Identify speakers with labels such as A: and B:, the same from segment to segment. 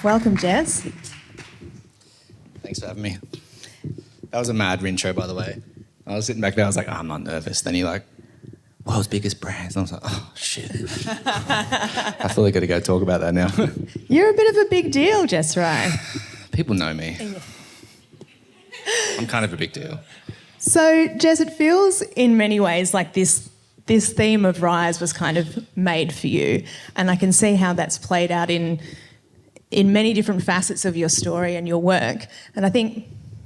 A: Welcome, Jess.
B: Thanks for having me. That was a mad intro, by the way. I was sitting back there, I was like, I'm not nervous. Then you're like, world's biggest brands. And I was like, oh, shit. I feel like I got to go talk about that now.
A: You're a bit of a big deal, JESWRI.
B: People know me. I'm kind of a big deal.
A: So, Jess, it feels in many ways like this theme of Rise was kind of made for you. And I can see how that's played out in many different facets of your story and your work. And I think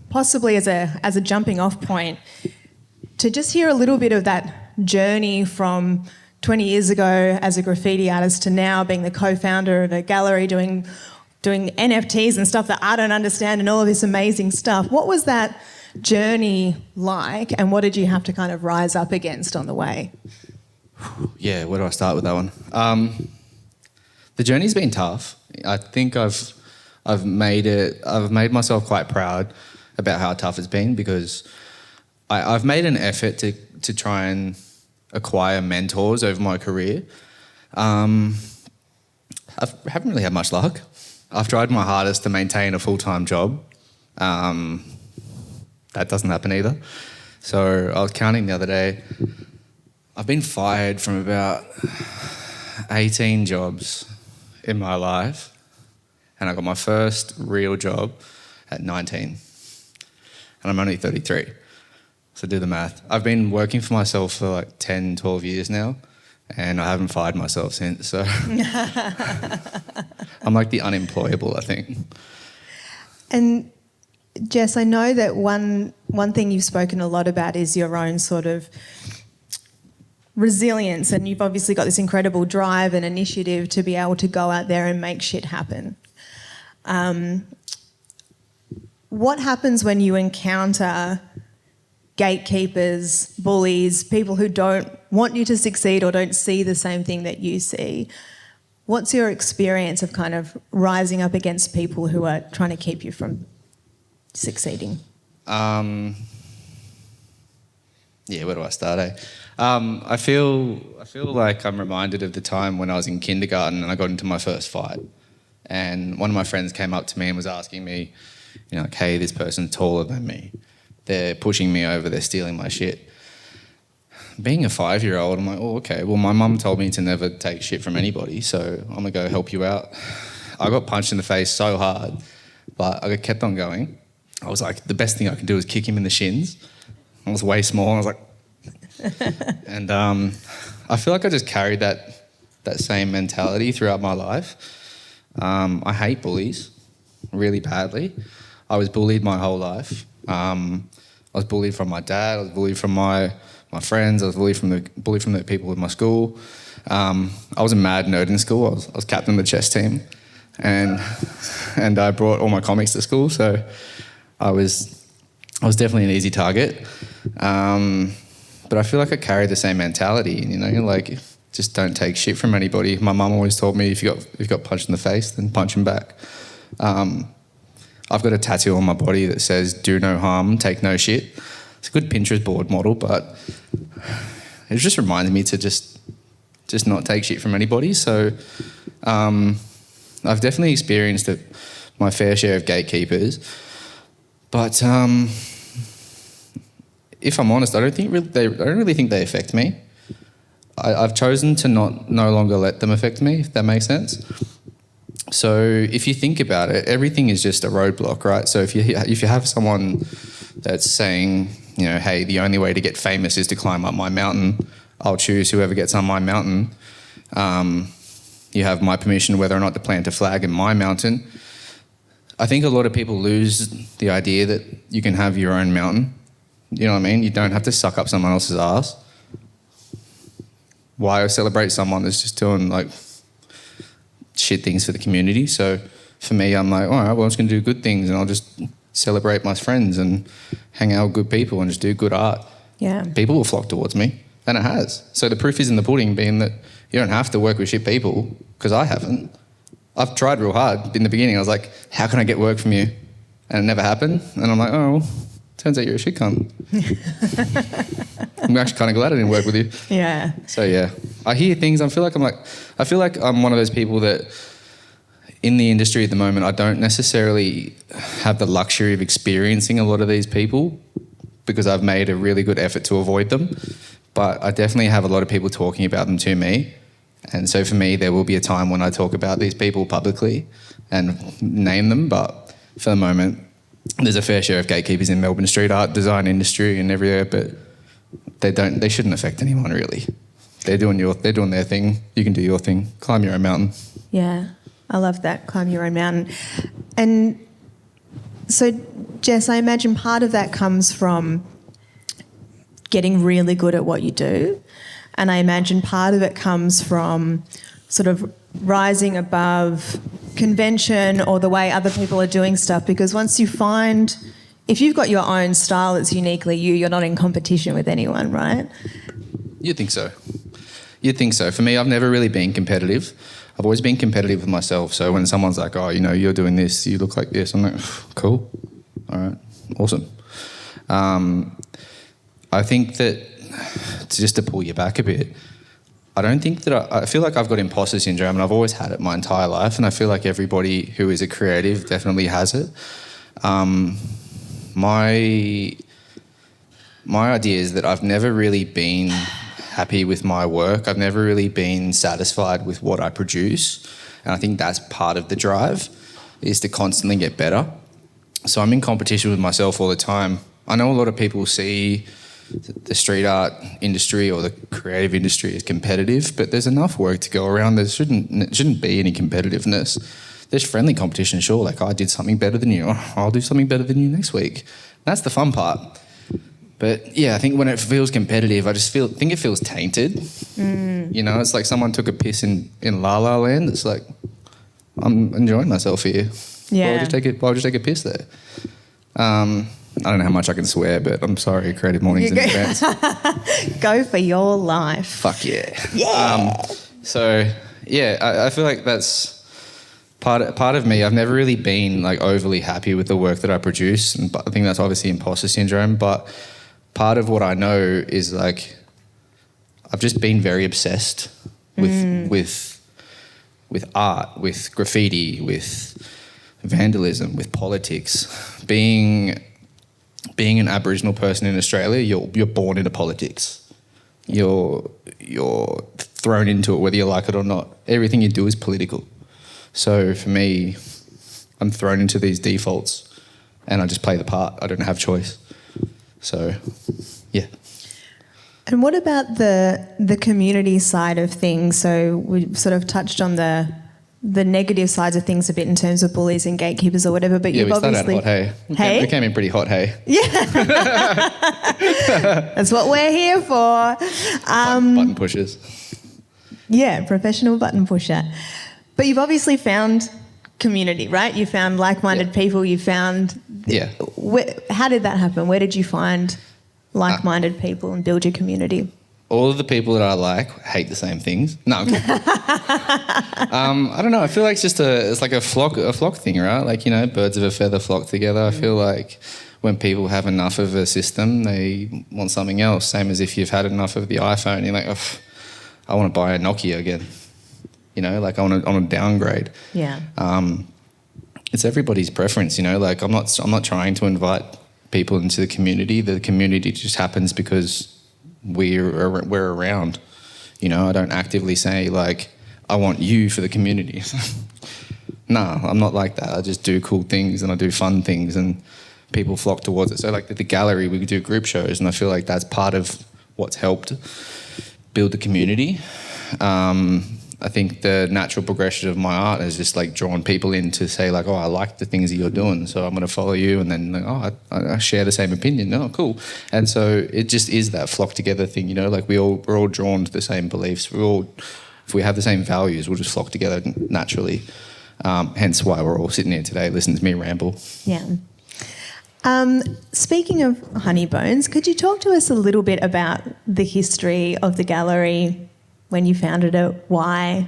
A: possibly as a jumping off point, to just hear a little bit of that journey from 20 years ago as a graffiti artist to now being the co-founder of a gallery doing NFTs and stuff that I don't understand and all of this amazing stuff. What was that journey like, and what did you have to kind of rise up against on the way?
B: Yeah, where do I start with that one? The journey's been tough. I think I've made myself quite proud about how tough it's been, because I've made an effort to try and acquire mentors over my career. I haven't really had much luck. I've tried my hardest to maintain a full-time job. That doesn't happen either. So I was counting the other day. I've been fired from about 18 jobs in my life, and I got my first real job at 19. And I'm only 33. So do the math. I've been working for myself for like 10, 12 years now, and I haven't fired myself since. So I'm like the unemployable, I think.
A: And Jess, I know that one thing you've spoken a lot about is your own sort of resilience, and you've obviously got this incredible drive and initiative to be able to go out there and make shit happen. What happens when you encounter gatekeepers, bullies, people who don't want you to succeed or don't see the same thing that you see? What's your experience of kind of rising up against people who are trying to keep you from succeeding?
B: Yeah, where do I start, I feel like I'm reminded of the time when I was in kindergarten and I got into my first fight. And one of my friends came up to me and was asking me, like, hey, this person's taller than me. They're pushing me over, they're stealing my shit. Being a 5-year-old, I'm like, oh, okay, well, my mum told me to never take shit from anybody, so I'm going to go help you out. I got punched in the face so hard, but I kept on going. I was like, the best thing I can do is kick him in the shins. I was way small, and I was like... And I feel like I just carried that same mentality throughout my life. I hate bullies really badly. I was bullied my whole life. I was bullied from my dad. I was bullied from my friends. I was bullied from the people in my school. I was a mad nerd in school. I was captain of the chess team, and I brought all my comics to school. So I was definitely an easy target. But I feel like I carry the same mentality. Like, just don't take shit from anybody. My mum always told me if you got punched in the face, then punch him back. I've got a tattoo on my body that says, do no harm, take no shit. It's a good Pinterest board model, but it just reminds me to just not take shit from anybody. So I've definitely experienced my fair share of gatekeepers. But if I'm honest, I don't really think they affect me. I've chosen to no longer let them affect me, if that makes sense. So if you think about it, everything is just a roadblock, right? So if you have someone that's saying, hey, the only way to get famous is to climb up my mountain, I'll choose whoever gets on my mountain. You have my permission whether or not to plant a flag in my mountain. I think a lot of people lose the idea that you can have your own mountain. You know what I mean? You don't have to suck up someone else's ass. Why celebrate someone that's just doing like shit things for the community? So for me, I'm like, all right, well, I'm just going to do good things, and I'll just celebrate my friends and hang out with good people and just do good art.
A: Yeah.
B: People will flock towards me, and it has. So the proof is in the pudding, being that you don't have to work with shit people, because I haven't. I've tried real hard. In the beginning, I was like, how can I get work from you? And it never happened. And I'm like, oh, well, turns out you're a shit cunt. I'm actually kind of glad I didn't work with you.
A: Yeah.
B: So yeah, I hear things. I feel like I'm one of those people that in the industry at the moment, I don't necessarily have the luxury of experiencing a lot of these people because I've made a really good effort to avoid them. But I definitely have a lot of people talking about them to me. And so for me, there will be a time when I talk about these people publicly and name them. But for the moment, there's a fair share of gatekeepers in Melbourne street art, design industry and everywhere, but they shouldn't affect anyone really. They're doing their thing. You can do your thing. Climb your own mountain.
A: Yeah, I love that. Climb your own mountain. And so, Jess, I imagine part of that comes from getting really good at what you do. And I imagine part of it comes from sort of rising above convention or the way other people are doing stuff, because once you find, if you've got your own style that's uniquely you, you're not in competition with anyone, right?
B: You'd think so. For me, I've never really been competitive. I've always been competitive with myself. So when someone's like, oh, you're doing this, you look like this, I'm like, cool. All right, awesome. I think that, just to pull you back a bit, I don't think that I feel like I've got imposter syndrome, and I've always had it my entire life, and I feel like everybody who is a creative definitely has it. My idea is that I've never really been happy with my work. I've never really been satisfied with what I produce, and I think that's part of the drive, is to constantly get better. So I'm in competition with myself all the time. I know a lot of people see the street art industry or the creative industry as competitive, but there's enough work to go around. There shouldn't be any competitiveness. There's friendly competition, sure, like I did something better than you, or I'll do something better than you next week. That's the fun part. But yeah, I think when it feels competitive, I just think it feels tainted. It's like someone took a piss in La La Land. It's like, I'm enjoying myself here.
A: Yeah.
B: Why would you take a piss there? I don't know how much I can swear, but I'm sorry, Creative Mornings in advance.
A: Go for your life.
B: Fuck yeah.
A: Yeah.
B: I feel like that's part of me. I've never really been like overly happy with the work that I produce, and I think that's obviously imposter syndrome. But part of what I know is like I've just been very obsessed with art, with graffiti, with vandalism, with politics. Being an Aboriginal person in Australia, you're born into politics. You're thrown into it whether you like it or not. Everything you do is political. So for me, I'm thrown into these defaults and I just play the part. I don't have choice. So, yeah.
A: And what about the community side of things? So we sort of touched on the negative sides of things a bit in terms of bullies and gatekeepers or whatever, but you've obviously...
B: Yeah, we started out hot, hey? We came in pretty hot, hey?
A: Yeah. That's what we're here for.
B: Button pushers.
A: Yeah, professional button pusher. But you've obviously found community, right? You found like-minded people, you found...
B: Yeah.
A: How did that happen? Where did you find like-minded people and build your community?
B: All of the people that I like hate the same things. No, I'm kidding. I don't know. I feel like it's like a flock thing, right? Like, birds of a feather flock together. I feel like when people have enough of a system, they want something else. Same as if you've had enough of the iPhone, you're like, oh, I want to buy a Nokia again. Like I want to downgrade.
A: Yeah.
B: It's everybody's preference. Like I'm not trying to invite people into the community. The community just happens because we're around. I don't actively say like I want you for the community. Nah, I'm not like that. I just do cool things and I do fun things and people flock towards it. So like at the gallery we do group shows and I feel like that's part of what's helped build the community. I think the natural progression of my art has just like drawn people in to say like, oh, I like the things that you're doing, so I'm going to follow you. And then like, oh, I share the same opinion. Oh, cool. And so it just is that flock together thing, like we're all drawn to the same beliefs. If we have the same values, we'll just flock together naturally. Hence why we're all sitting here today listening to me ramble.
A: Yeah. Speaking of Honeybones, could you talk to us a little bit about the history of the gallery, when you founded it, why?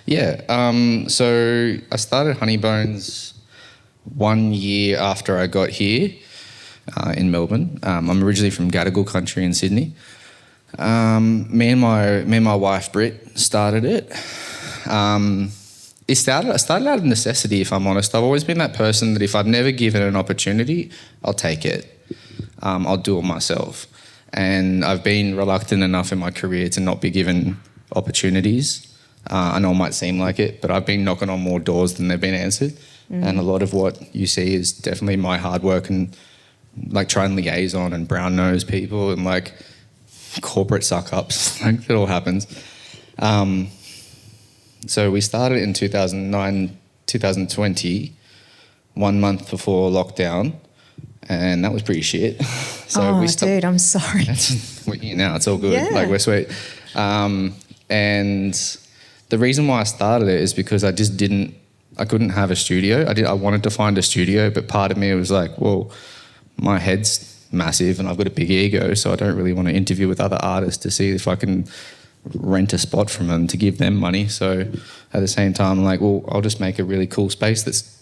B: Yeah, so I started Honeybones 1 year after I got here in Melbourne. I'm originally from Gadigal country in Sydney. Me and my wife Britt started it. it started out of necessity, if I'm honest. I've always been that person that if I've never given an opportunity, I'll take it. I'll do it myself. And I've been reluctant enough in my career to not be given opportunities. I know it might seem like it, but I've been knocking on more doors than they've been answered. And a lot of what you see is definitely my hard work and like trying liaison and brown nose people and like corporate suck ups. Like it all happens. So we started in 2009, 2020, 1 month before lockdown, and that was pretty shit. So we stopped.
A: Dude, I'm sorry.
B: We're here now. It's all good.
A: Yeah.
B: Like we're sweet. And the reason why I started it is because I couldn't have a studio. I wanted to find a studio, but part of me was like, well, my head's massive and I've got a big ego, so I don't really want to interview with other artists to see if I can rent a spot from them to give them money. So at the same time, I'm like, well, I'll just make a really cool space that's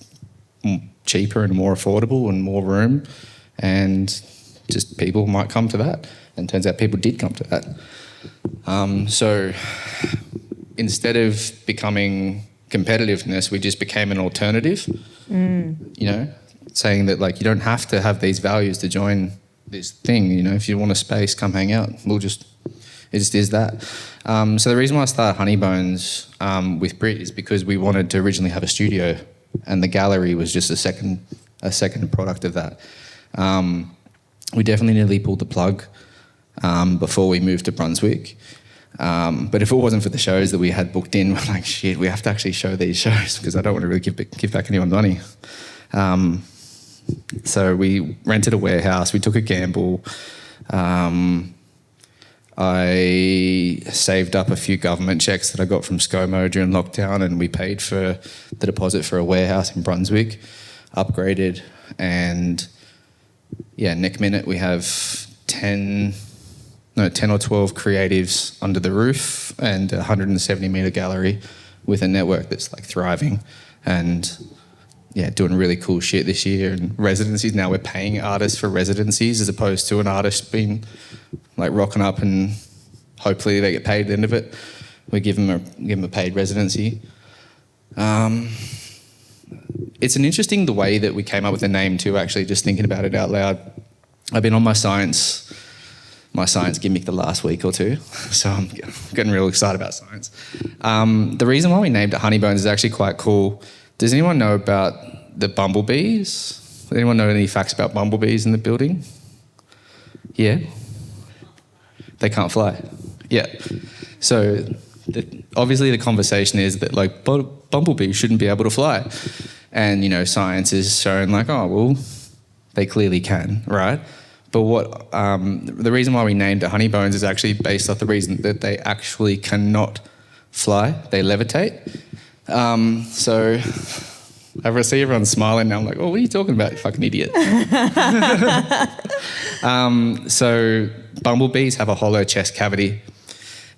B: cheaper and more affordable and more room, and just people might come to that. And turns out people did come to that. So instead of becoming competitiveness, we just became an alternative, you know, saying that like you don't have to have these values to join this thing, you know, if you want a space, come hang out. It just is that. So the reason why I started Honeybones with Brit is because we wanted to originally have a studio, and the gallery was just a second product of that. We definitely nearly pulled the plug before we moved to Brunswick. But if it wasn't for the shows that we had booked in, we're like, shit, we have to actually show these shows because I don't want to really give back anyone money. So we rented a warehouse. We took a gamble. I saved up a few government checks that I got from ScoMo during lockdown, and we paid for the deposit for a warehouse in Brunswick, upgraded, and yeah, next minute we have 10 or 12 creatives under the roof and a 170-metre gallery with a network that's like thriving and yeah, doing really cool shit this year. And residencies, now we're paying artists for residencies as opposed to an artist being like rocking up and hopefully they get paid at the end of it. We give them a paid residency. It's an interesting the way that we came up with the name too, actually, just thinking about it out loud. I've been on my science gimmick the last week or two, so I'm getting real excited about science. The reason why we named it Honeybones is actually quite cool. Does anyone know about the bumblebees? Does anyone know any facts about bumblebees in the building? Yeah? They can't fly. Yeah. So obviously the conversation is that like bumblebees shouldn't be able to fly. And, you know, science is showing like, oh, well, they clearly can, right? But what the reason why we named it Honeybones is actually based off the reason that they actually cannot fly. They levitate. So I see everyone smiling now. I'm like, oh, what are you talking about, you fucking idiot? So bumblebees have a hollow chest cavity,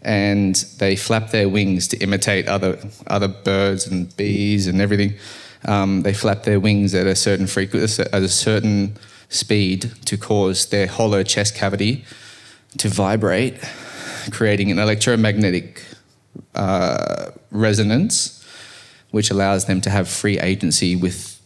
B: and they flap their wings to imitate other birds and bees and everything. They flap their wings at a certain frequency, at a certain speed, to cause their hollow chest cavity to vibrate, creating an electromagnetic resonance, which allows them to have free agency with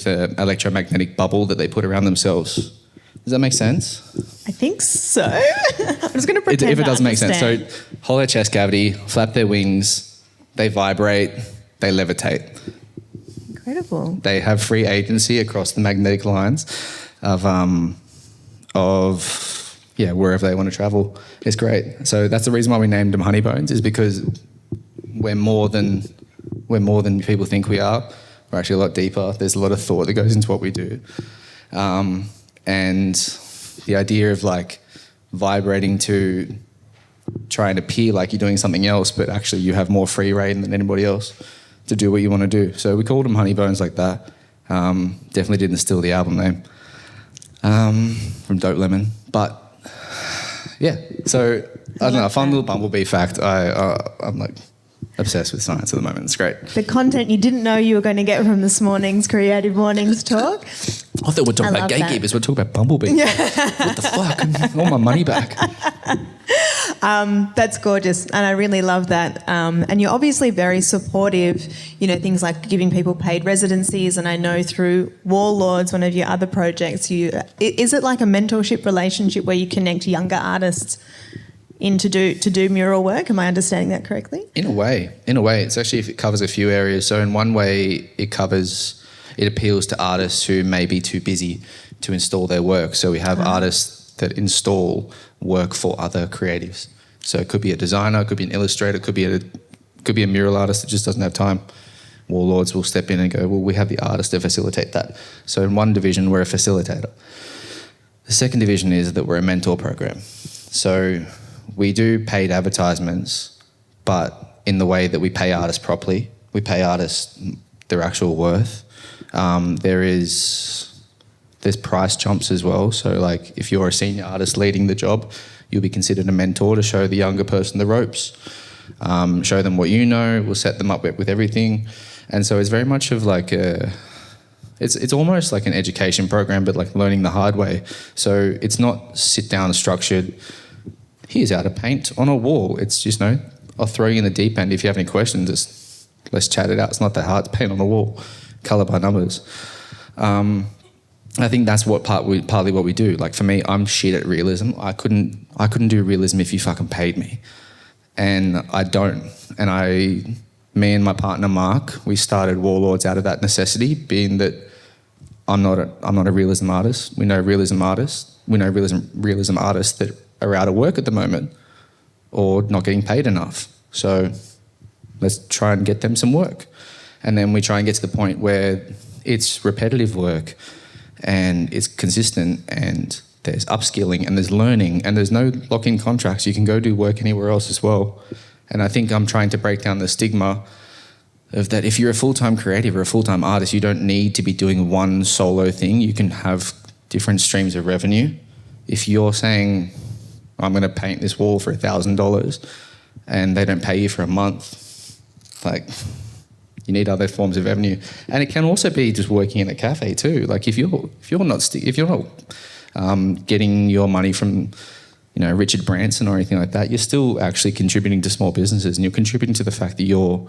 B: an electromagnetic bubble that they put around themselves. Does that make sense?
A: I think so. I'm just going to pretend
B: if it does make sense.
A: understand.
B: So hollow chest cavity, flap their wings, they vibrate, they levitate.
A: Incredible.
B: They have free agency across the magnetic lines of wherever they want to travel. It's great. So that's the reason why we named them Honeybones, is because we're more than people think we are. We're actually a lot deeper. There's a lot of thought that goes into what we do. And the idea of like vibrating to try and appear like you're doing something else, but actually you have more free reign than anybody else to do what you want to do. So we called them Honeybones like that. Definitely didn't steal the album name from Dope Lemon. But yeah, so I don't know, a fun little bumblebee fact. I'm like obsessed with science at the moment. It's great.
A: The content you didn't know you were going to get from this morning's Creative Mornings talk.
B: I thought we're talking about gatekeepers. We're talking about bumblebees. Yeah. What the fuck? I want my money back.
A: That's gorgeous, and I really love that. And you're obviously very supportive, things like giving people paid residencies, and I know through Warlords, one of your other projects, is it like a mentorship relationship where you connect younger artists to do mural work? Am I understanding that correctly?
B: In a way. It's actually, it covers a few areas. So in one way, it appeals to artists who may be too busy to install their work. So we have artists that install work for other creatives. So it could be a designer, it could be an illustrator, it could be a mural artist that just doesn't have time. Warlords will step in and go, well, we have the artist to facilitate that. So in one division, we're a facilitator. The second division is that we're a mentor program. So we do paid advertisements, but in the way that we pay artists properly. We pay artists their actual worth. There's price jumps as well. So like if you're a senior artist leading the job, you'll be considered a mentor to show the younger person the ropes, show them what you know, we'll set them up with everything. And so it's very much of like it's almost like an education program, but like learning the hard way. So it's not sit down structured, here's how to paint on a wall. It's just, I'll throw you in the deep end. If you have any questions, let's chat it out. It's not that hard to paint on a wall, colour by numbers. I think that's partly what we do. Like for me, I'm shit at realism. I couldn't do realism if you fucking paid me, and I don't. And me and my partner Mark, we started Warlords out of that necessity, being that I'm not a realism artist. We know realism artists. We know realism artists that are out of work at the moment or not getting paid enough. So let's try and get them some work, and then we try and get to the point where it's repetitive work. And it's consistent, and there's upskilling, and there's learning, and there's no lock-in contracts. You can go do work anywhere else as well. And I think I'm trying to break down the stigma of that if you're a full-time creative or a full-time artist, you don't need to be doing one solo thing. You can have different streams of revenue. If you're saying, I'm going to paint this wall for $1,000 and they don't pay you for a month, like... You need other forms of revenue, and it can also be just working in a cafe too. Like if you're not getting your money from, Richard Branson or anything like that, you're still actually contributing to small businesses, and you're contributing to the fact that you're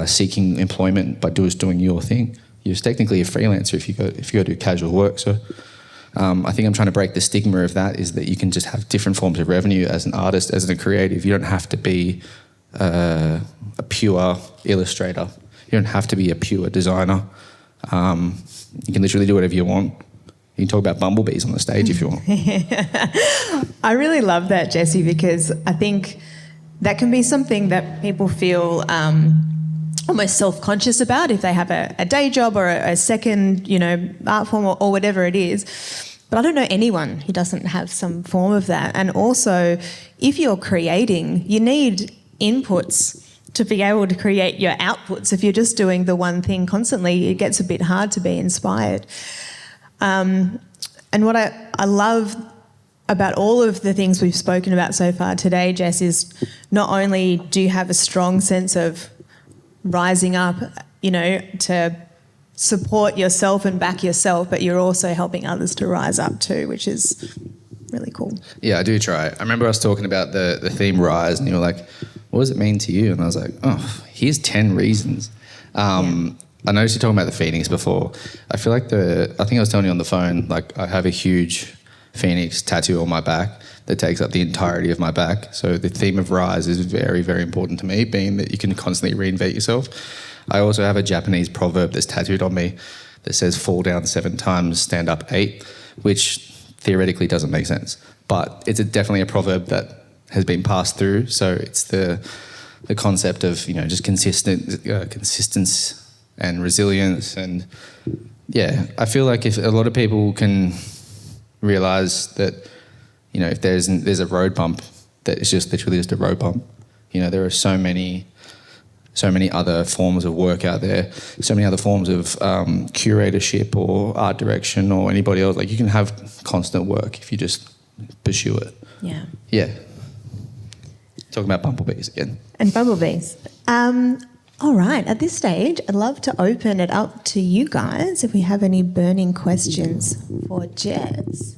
B: seeking employment by doing your thing. You're technically a freelancer if you go do casual work. So I think I'm trying to break the stigma of that, is that you can just have different forms of revenue as an artist, as a creative. You don't have to be a pure illustrator. You don't have to be a pure designer. You can literally do whatever you want. You can talk about bumblebees on the stage if you want.
A: I really love that, Jesse, because I think that can be something that people feel almost self-conscious about if they have a day job or a second, art form or whatever it is. But I don't know anyone who doesn't have some form of that. And also, if you're creating, you need inputs to be able to create your outputs. If you're just doing the one thing constantly, it gets a bit hard to be inspired. And what I love about all of the things we've spoken about so far today, Jess, is not only do you have a strong sense of rising up, to support yourself and back yourself, but you're also helping others to rise up too, which is really cool.
B: Yeah, I do try. I remember us talking about the theme Rise, and you were like, what does it mean to you? And I was like, here's 10 reasons. I noticed you talking about the phoenix before. I feel like I think I was telling you on the phone, like I have a huge phoenix tattoo on my back that takes up the entirety of my back. So the theme of Rise is very, very important to me, being that you can constantly reinvent yourself. I also have a Japanese proverb that's tattooed on me that says fall down 7 times, stand up 8, which theoretically doesn't make sense. But it's definitely a proverb that has been passed through. So it's the concept of, just consistency and resilience. And yeah, I feel like if a lot of people can realise that, if there's a road bump, that it's just literally just a road bump. There are so many other forms of work out there, so many other forms of curatorship or art direction or anybody else. Like you can have constant work if you just pursue it.
A: Yeah.
B: Yeah. Talking about bumblebees again.
A: And bumblebees. All right, at this stage, I'd love to open it up to you guys if we have any burning questions for Jess.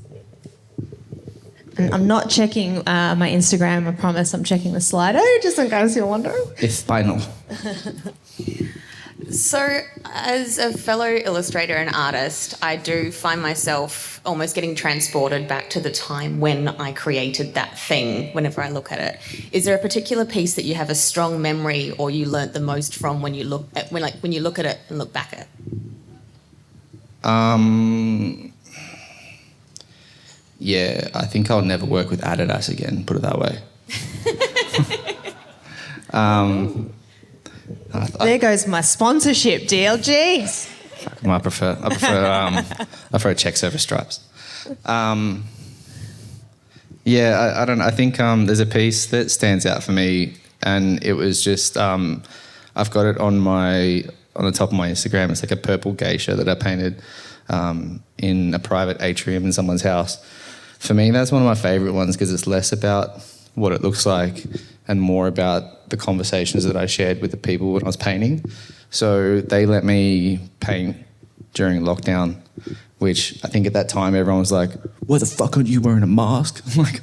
A: And I'm not checking my Instagram, I promise. I'm checking the Slido, just in case you're wondering.
B: It's final.
C: So, as a fellow illustrator and artist, I do find myself almost getting transported back to the time when I created that thing whenever I look at it. Is there a particular piece that you have a strong memory or you learnt the most from when you look at it and look back at it?
B: Yeah, I think I'll never work with Adidas again, put it that way.
A: There goes my sponsorship deal, jeez.
B: I prefer check service stripes. Yeah, I don't know. I think there's a piece that stands out for me, and it was just I've got it on the top of my Instagram. It's like a purple geisha that I painted in a private atrium in someone's house. For me, that's one of my favourite ones because it's less about what it looks like and more about the conversations that I shared with the people when I was painting. So they let me paint during lockdown, which I think at that time everyone was like, why the fuck aren't you wearing a mask? I'm like,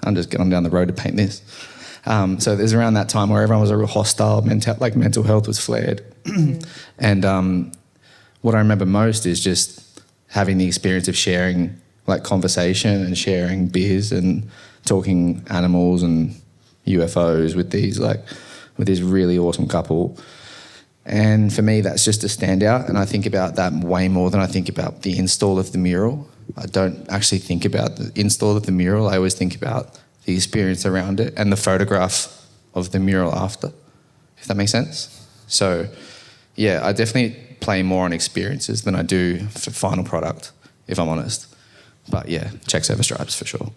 B: I'm just going down the road to paint this. So there's around that time where everyone was a real hostile, mental health was flared. And what I remember most is just having the experience of sharing like conversation and sharing beers and talking animals and UFOs with this really awesome couple. And for me, that's just a standout. And I think about that way more than I think about the install of the mural. I don't actually think about the install of the mural. I always think about the experience around it and the photograph of the mural after, if that makes sense. So, yeah, I definitely play more on experiences than I do for final product, if I'm honest. But yeah, checks over stripes for sure.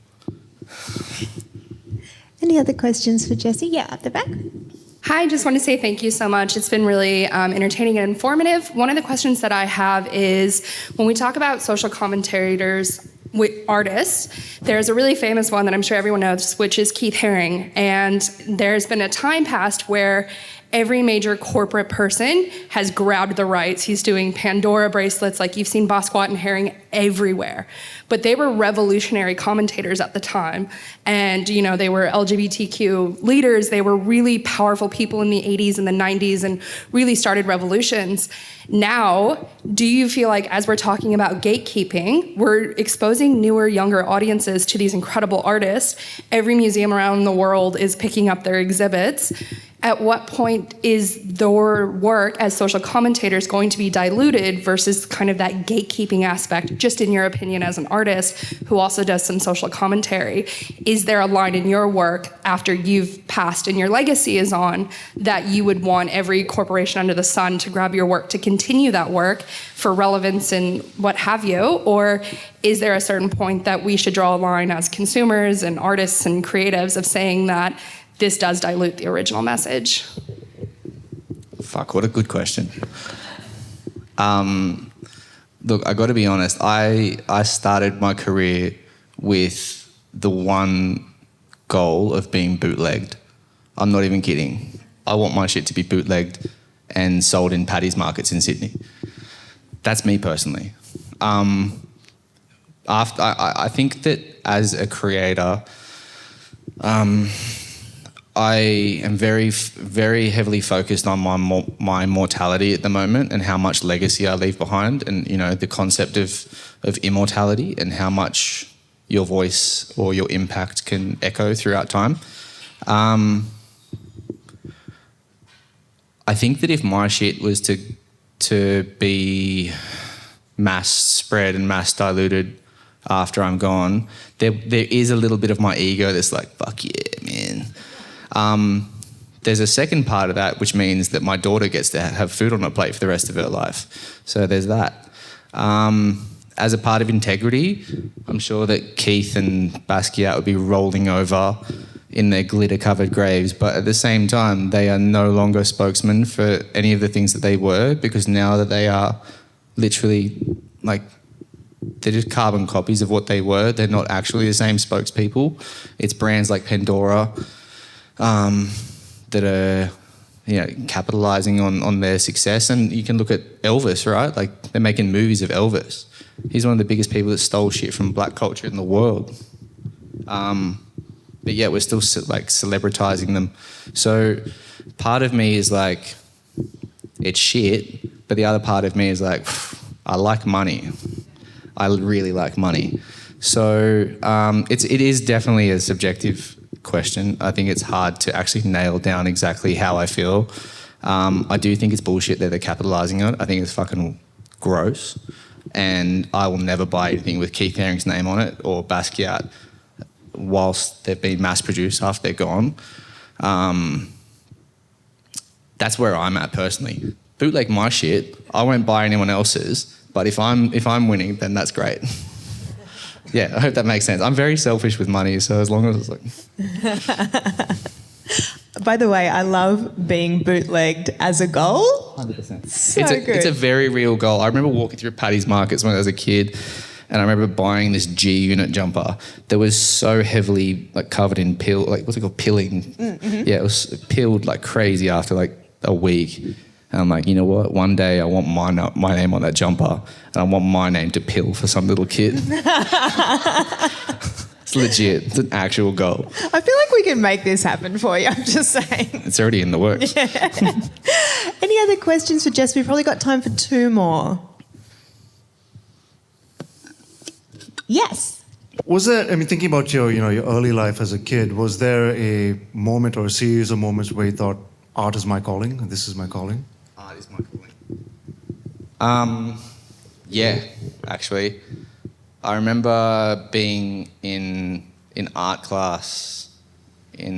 A: Any other questions for Jessie? Yeah, up the back.
D: Hi, I just want to say thank you so much. It's been really entertaining and informative. One of the questions that I have is when we talk about social commentators with artists, there's a really famous one that I'm sure everyone knows, which is Keith Haring. And there's been a time past where every major corporate person has grabbed the rights. He's doing Pandora bracelets, like you've seen Bosquat and Haring everywhere. But they were revolutionary commentators at the time. And, you know, they were LGBTQ leaders. They were really powerful people in the 80s and the 90s and really started revolutions. Now, do you feel like as we're talking about gatekeeping, we're exposing newer, younger audiences to these incredible artists? Every museum around the world is picking up their exhibits. At what point is their work as social commentators going to be diluted versus kind of that gatekeeping aspect, just in your opinion as an artist who also does some social commentary? Is there a line in your work after you've passed and your legacy is on that you would want every corporation under the sun to grab your work to continue that work for relevance and what have you? Or is there a certain point that we should draw a line as consumers and artists and creatives of saying that this does dilute the original message?
B: Fuck, what a good question. Look, I got to be honest. I started my career with the one goal of being bootlegged. I'm not even kidding. I want my shit to be bootlegged and sold in Paddy's markets in Sydney. That's me personally. I think that as a creator, I am very, very heavily focused on my mortality at the moment and how much legacy I leave behind, and you know the concept of immortality and how much your voice or your impact can echo throughout time. I think that if my shit was to be mass spread and mass diluted after I'm gone, there is a little bit of my ego that's like, fuck yeah, man. There's a second part of that, which means that my daughter gets to have food on her plate for the rest of her life. So there's that. As a part of integrity, I'm sure that Keith and Basquiat would be rolling over in their glitter-covered graves, but at the same time, they are no longer spokesmen for any of the things that they were, because now that they are literally, like, they're just carbon copies of what they were. They're not actually the same spokespeople. It's brands like Pandora that are, you know, capitalising on their success. And you can look at Elvis, right? Like, they're making movies of Elvis. He's one of the biggest people that stole shit from black culture in the world. But yeah, we're still like celebritizing them. So part of me is like, it's shit, but the other part of me is like, I like money. I really like money. So it is definitely a subjective question. I think it's hard to actually nail down exactly how I feel. I do think it's bullshit that they're capitalising on it. I think it's fucking gross. And I will never buy anything with Keith Haring's name on it or Basquiat whilst they've been mass-produced after they're gone. That's where I'm at personally. Bootleg my shit. I won't buy anyone else's. But if I'm winning, then that's great. Yeah, I hope that makes sense. I'm very selfish with money, so as long as it's like...
A: By the way, I love being bootlegged as a goal.
B: 100%.
A: So good.
B: It's a very real goal. I remember walking through Paddy's Markets when I was a kid, and I remember buying this G-Unit jumper that was so heavily like covered in pill, like what's it called, pilling. Mm-hmm. Yeah, it was peeled like crazy after like a week. And I'm like, you know what? One day I want my name on that jumper, and I want my name to pill for some little kid. It's legit. It's an actual goal.
A: I feel like we can make this happen for you. I'm just saying.
B: It's already in the works.
A: Yeah. Any other questions for Jess? We've probably got time for 2 more. Yes.
E: Was there, I mean, thinking about your early life as a kid, was there a moment or a series of moments where you thought, art is my calling, this is my calling?
B: Art is my calling. Yeah, actually. I remember being in art class it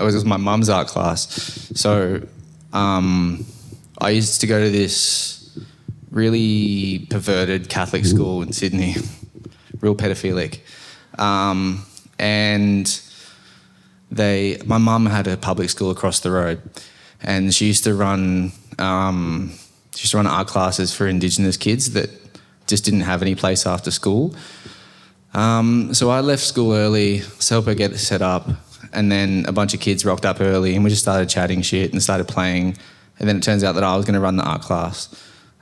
B: was my mum's art class. So I used to go to this really perverted Catholic school in Sydney, real pedophilic. And my mum had a public school across the road, and she used to run art classes for Indigenous kids that just didn't have any place after school. So I left school early to help her get it set up, and then a bunch of kids rocked up early and we just started chatting shit and started playing, and then it turns out that I was going to run the art class.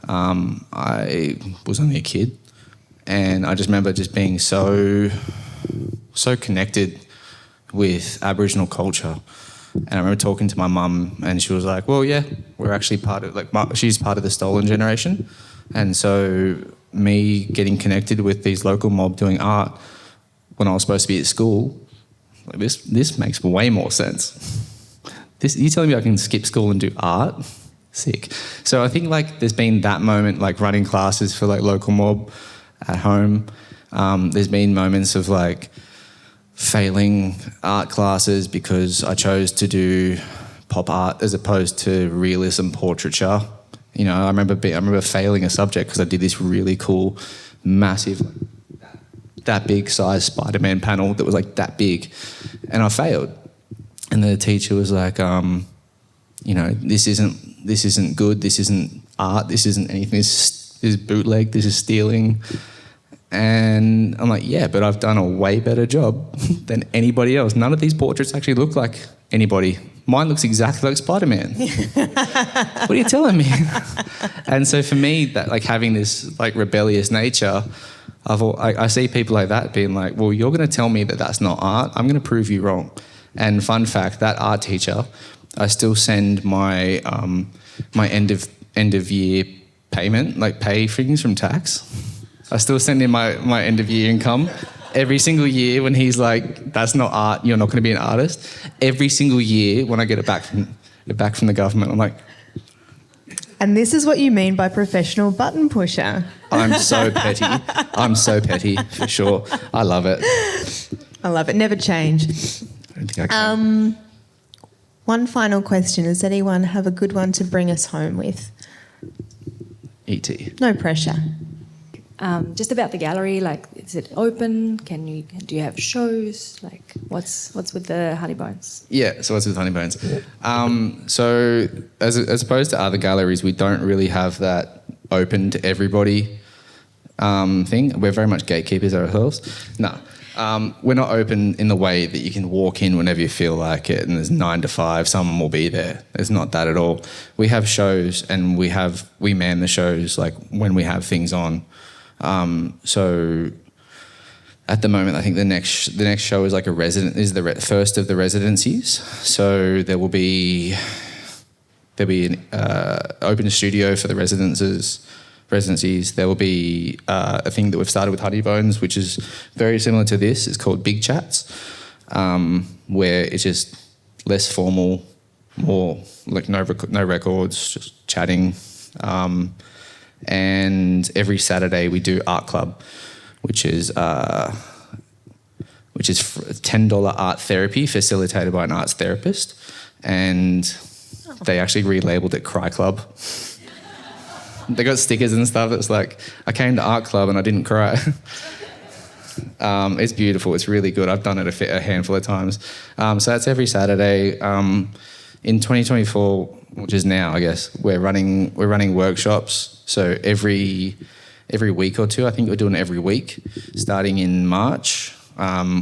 B: I was only a kid, and I just remember just being so connected with Aboriginal culture. And I remember talking to my mum, and she was like, well, yeah, we're actually part of, she's part of the stolen generation. And so me getting connected with these local mob doing art when I was supposed to be at school, like this makes way more sense. You telling me I can skip school and do art? Sick. So I think there's been that moment, running classes for local mob at home. There's been moments of failing art classes because I chose to do pop art as opposed to realism portraiture. I remember failing a subject because I did this really cool, massive, that big size Spider-Man panel that was that big, and I failed. And the teacher was like, this isn't good. This isn't art. This isn't anything. This is bootleg. This is stealing. And I'm like, yeah, but I've done a way better job than anybody else. None of these portraits actually look like anybody. Mine looks exactly like Spider-Man. What are you telling me? And so for me, that having this rebellious nature, I see people like that being like, well, you're going to tell me that that's not art. I'm going to prove you wrong. And fun fact, that art teacher, I still send my my end of year payment, pay things from tax. I still send him my end of year income every single year when he's like, that's not art, you're not going to be an artist. Every single year when I get it back from the government, I'm like...
A: And this is what you mean by professional button pusher.
B: I'm so petty. I'm so petty, for sure. I love it.
A: I love it. Never change.
B: I don't think I can.
A: One final question. Does anyone have a good one to bring us home with?
B: E.T.
A: No pressure.
F: Just about the gallery, is it open? Do you have shows? What's with the Honeybones?
B: Yeah, so what's with Honeybones? So as opposed to other galleries, we don't really have that open to everybody thing. We're very much gatekeepers ourselves. No, we're not open in the way that you can walk in whenever you feel like it and there's 9 to 5, someone will be there. It's not that at all. We have shows and we man the shows when we have things on. So at the moment, I think the next show is like the first of the residencies. So there'll be an open studio for the residencies. There will be a thing that we've started with Honey Bones, which is very similar to this. It's called Big Chats, where it's just less formal, more like no records, just chatting. And every Saturday we do Art Club, which is $10 art therapy facilitated by an arts therapist, and they actually relabeled it Cry Club. They got stickers and stuff that's like, I came to Art Club and I didn't cry. It's beautiful. It's really good. I've done it a handful of times. So that's every Saturday. In 2024, which is now, I guess, we're running workshops. So every week or two, I think we're doing it every week. Starting in March,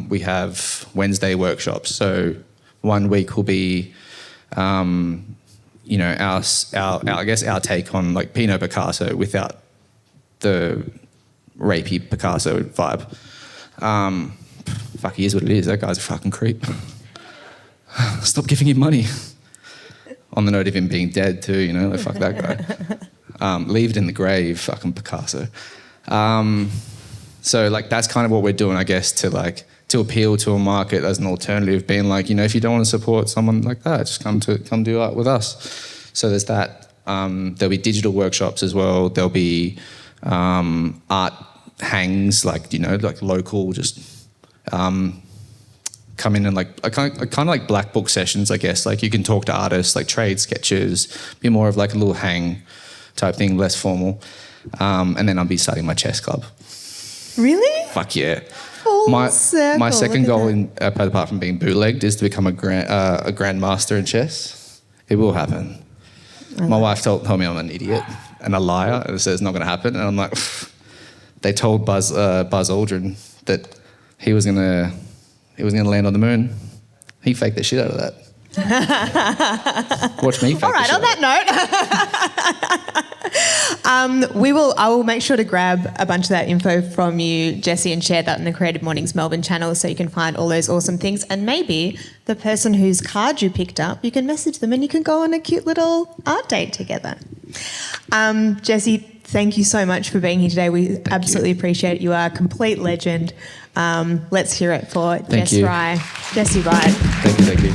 B: we have Wednesday workshops. So 1 week will be, our take on like Pino Picasso without the rapey Picasso vibe. Fuck, he is what it is. That guy's a fucking creep. Stop giving him money. On the note of him being dead too, like, fuck that guy. Leave it in the grave, fucking Picasso. So like that's kind of what we're doing, I guess, to appeal to a market as an alternative, being like, if you don't want to support someone like that, just come do art with us. So there's that. There'll be digital workshops as well. There'll be art hangs, like local, just come in and like kind of like black book sessions, I guess. Like you can talk to artists, like trade sketches, be more of like a little hang type thing, less formal. And then I'll be starting my chess club.
A: Really?
B: Fuck yeah.
A: My
B: second goal, apart from being bootlegged, is to become a grandmaster in chess. It will happen. My wife told me I'm an idiot and a liar, and says it's not going to happen. And I'm like, they told Buzz Aldrin that he was gonna land on the moon. He faked the shit out of that. Watch me fake.
A: All right,
B: the shit
A: on that note, I will make sure to grab a bunch of that info from you, Jesse, and share that in the Creative Mornings Melbourne channel so you can find all those awesome things. And maybe the person whose card you picked up, you can message them and you can go on a cute little art date together. Jesse, thank you so much for being here today. We absolutely appreciate it. You are a complete legend. Let's hear it for JESWRI. Jesse Wright.
B: Thank you.